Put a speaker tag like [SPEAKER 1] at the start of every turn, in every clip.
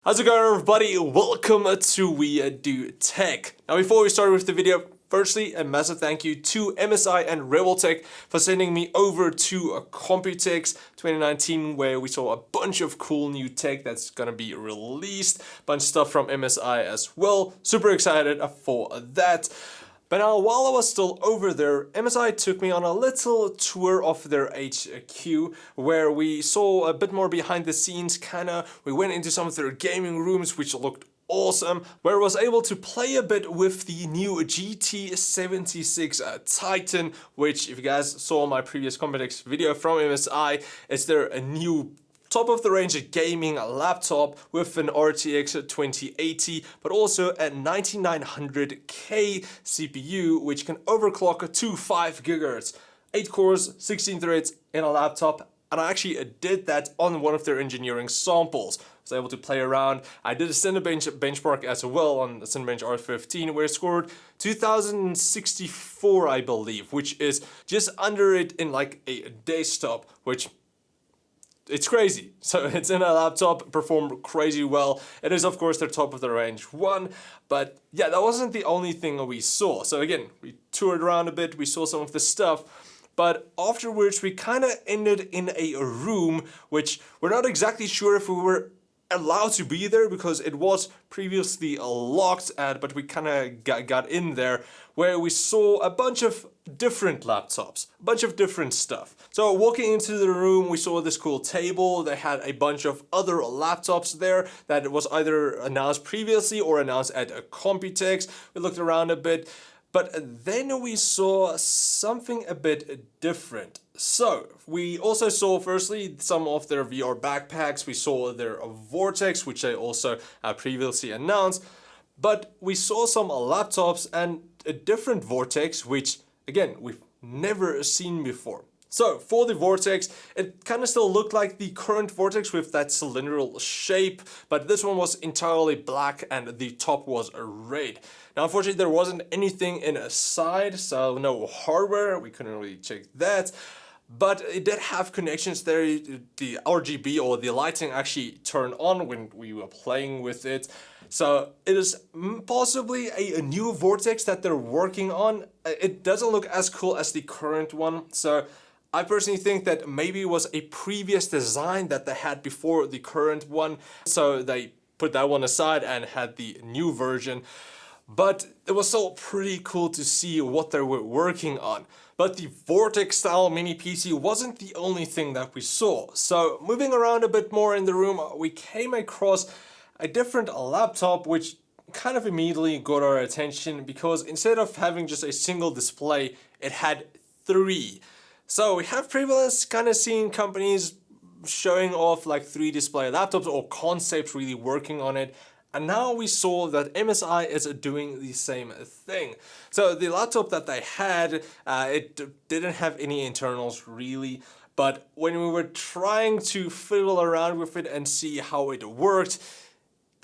[SPEAKER 1] How's it going, everybody? Welcome to We Do Tech. Now, before we start with the video, firstly, a massive thank you to MSI and Rebeltech for sending me over to Computex 2019, where we saw a bunch of cool new tech that's gonna be released. Bunch of stuff from MSI as well. Super excited for that. But now, while I was still over there, MSI took me on a little tour of their HQ, where we saw a bit more behind the scenes, we went into some of their gaming rooms, which looked awesome, where I was able to play a bit with the new GT76 Titan, which, if you guys saw my previous Computex video from MSI, it's their new top-of-the-range gaming laptop with an RTX 2080, but also a 9900K CPU, which can overclock to 5 GHz, 8 cores, 16 threads in a laptop. And I actually did that on one of their engineering samples. I was able to play around. I did a Cinebench benchmark as well on the Cinebench R15, where it scored 2064, I believe, which is just under it in like a desktop, which it's crazy. So it's in a laptop, performed crazy well. It is, of course, their top of the range one, but yeah, that wasn't the only thing we saw. So again, we toured around a bit, we saw some of the stuff, but afterwards we kind of ended in a room which we're not exactly sure if we were allowed to be there because it was previously locked at, but we kind of got in there, where we saw a bunch of different laptops, a bunch of different stuff. So walking into the room, we saw this cool table. They had a bunch of other laptops there that was either announced previously or announced at a Computex. We looked around a bit, but then we saw something a bit different. So we also saw, firstly, some of their VR backpacks. We saw their Vortex, which they also previously announced. But we saw some laptops and a different Vortex, which, again, we've never seen before. So for the Vortex, it kind of still looked like the current Vortex with that cylindrical shape, but this one was entirely black and the top was red. Now, unfortunately, there wasn't anything inside, so no hardware. We couldn't really check that. But it did have connections there. The RGB or the lighting actually turned on when we were playing with it. So it is possibly a new Vortex that they're working on. It doesn't look as cool as the current one. So I personally think that maybe it was a previous design that they had before the current one. So they put that one aside and had the new version. But it was still pretty cool to see what they were working on. But the Vortex style mini PC wasn't the only thing that we saw. So moving around a bit more in the room, we came across a different laptop, which kind of immediately got our attention because instead of having just a single display, it had 3. So we have previously kind of seen companies showing off like 3 display laptops or concepts really working on it. And now we saw that MSI is doing the same thing. So the laptop that they had, it didn't have any internals really, but when we were trying to fiddle around with it and see how it worked,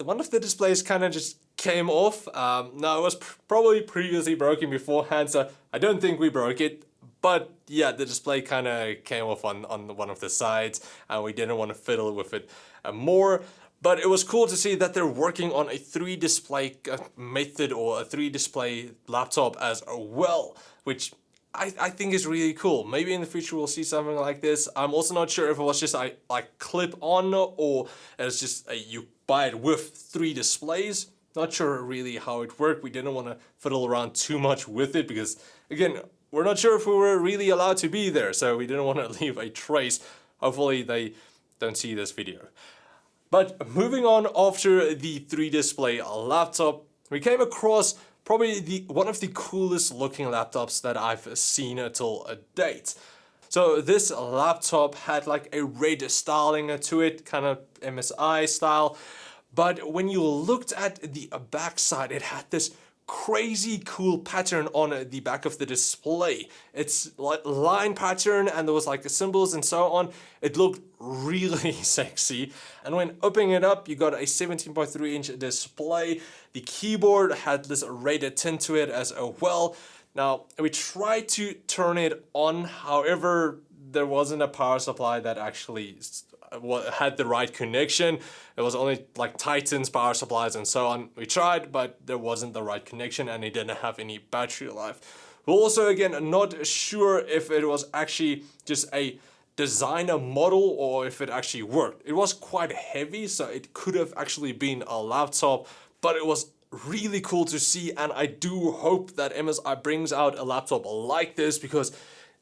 [SPEAKER 1] one of the displays kind of just came off. Now, it was probably previously broken beforehand, so I don't think we broke it. But yeah, the display kind of came off on one of the sides, and we didn't want to fiddle with it more. But it was cool to see that they're working on a 3 display method or a 3 display laptop as well, which I think is really cool. Maybe in the future we'll see something like this. I'm also not sure if it was just like clip on or it's just you buy it with 3 displays. Not sure really how it worked. We didn't want to fiddle around too much with it because, again, we're not sure if we were really allowed to be there, so we didn't want to leave a trace. Hopefully they don't see this video. But moving on, after the 3 display laptop, we came across probably one of the coolest looking laptops that I've seen till date. So this laptop had like a red styling to it, kind of MSI style. But when you looked at the backside, it had this crazy cool pattern on the back of the display. It's like line pattern and there was like symbols and so on. It looked really sexy. And when opening it up, you got a 17.3-inch display. The keyboard had this red tint to it as well. Now, we tried to turn it on, however, there wasn't a power supply that actually had the right connection. It was only like Titans power supplies and so on. We tried, but there wasn't the right connection and it didn't have any battery life. We're also again not sure if it was actually just a designer model or if it actually worked. It was quite heavy, so it could have actually been a laptop, but it was really cool to see, and I do hope that MSI brings out a laptop like this, because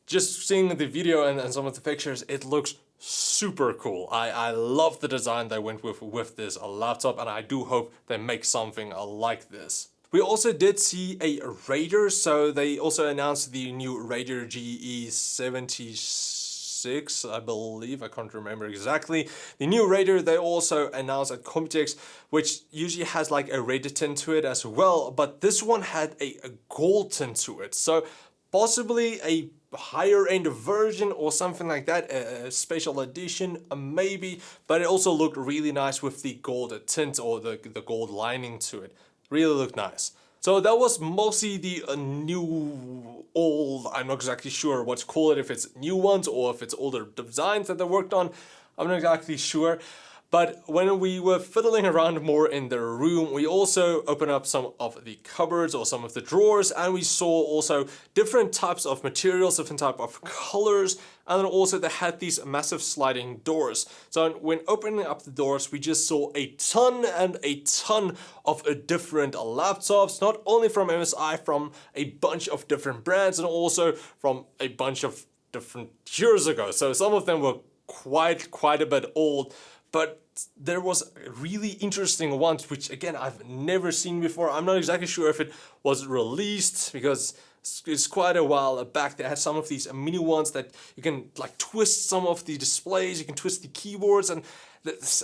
[SPEAKER 1] just seeing the video and some of the pictures, it looks super cool. I love the design they went with this laptop, and I do hope they make something like this. We also did see a Raider, so they also announced the new Raider GE76, I believe, I can't remember exactly. The new Raider they also announced at Computex, which usually has like a red tint to it as well, but this one had a gold tint to it, so possibly a higher end version or something like that, a special edition maybe, but it also looked really nice with the gold tint or the gold lining to it. Really looked nice. So that was mostly the new, old, I'm not exactly sure what to call it, if it's new ones or if it's older designs that they worked on, I'm not exactly sure. But when we were fiddling around more in the room, we also opened up some of the cupboards or some of the drawers, and we saw also different types of materials, different type of colors, and then also they had these massive sliding doors. So when opening up the doors, we just saw a ton and a ton of different laptops, not only from MSI, from a bunch of different brands, and also from a bunch of different years ago. So some of them were quite a bit old, but there was really interesting ones, which again, I've never seen before. I'm not exactly sure if it was released because it's quite a while back. They had some of these mini ones that you can like twist some of the displays, you can twist the keyboards, and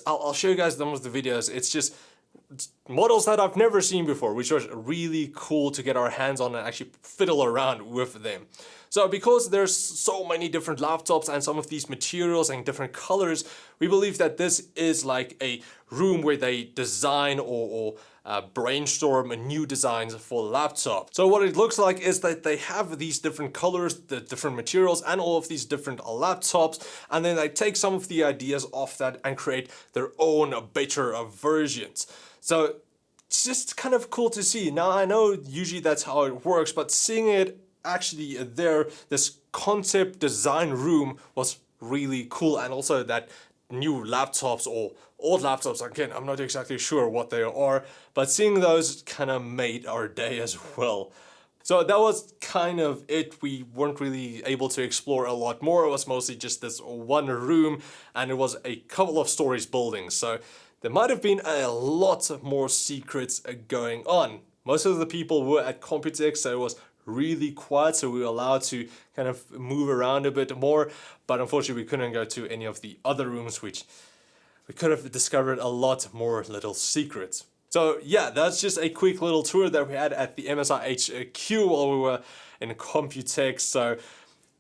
[SPEAKER 1] I'll show you guys some of the videos. It's just models that I've never seen before, which was really cool to get our hands on and actually fiddle around with them. So because there's so many different laptops and some of these materials and different colors, we believe that this is like a room where they design or brainstorm new designs for laptops. So what it looks like is that they have these different colors, the different materials, and all of these different laptops, and then they take some of the ideas off that and create their own better versions. So it's just kind of cool to see. Now I know usually that's how it works, but seeing it actually there, this concept design room was really cool, and also that new laptops or old laptops, again, I'm not exactly sure what they are, but seeing those kind of made our day as well. So that was kind of it. We weren't really able to explore a lot more. It was mostly just this one room, and it was a couple of stories building, so there might have been a lot more secrets going on. Most of the people were at Computex, so it was really quiet, so we were allowed to kind of move around a bit more, but unfortunately we couldn't go to any of the other rooms, which we could have discovered a lot more little secrets. So yeah, that's just a quick little tour that we had at the MSI HQ while we were in Computex. So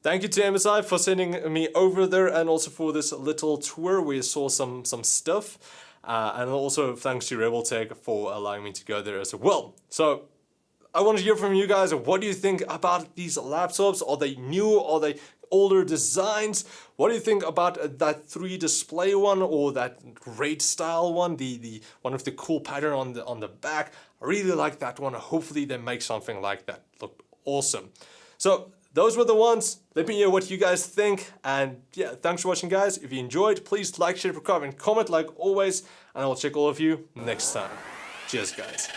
[SPEAKER 1] thank you to MSI for sending me over there, and also for this little tour. We saw some stuff, and also thanks to Rebel Tech for allowing me to go there as well. So I want to hear from you guys. What do you think about these laptops? Are they new? Are they older designs? What do you think about that 3 display one or that raid style one? The one with the cool pattern on the back. I really like that one. Hopefully they make something like that. Looked awesome. So those were the ones. Let me know what you guys think. And yeah, thanks for watching, guys. If you enjoyed, please like, share, subscribe, and comment like always. And I will check all of you next time. Cheers, guys.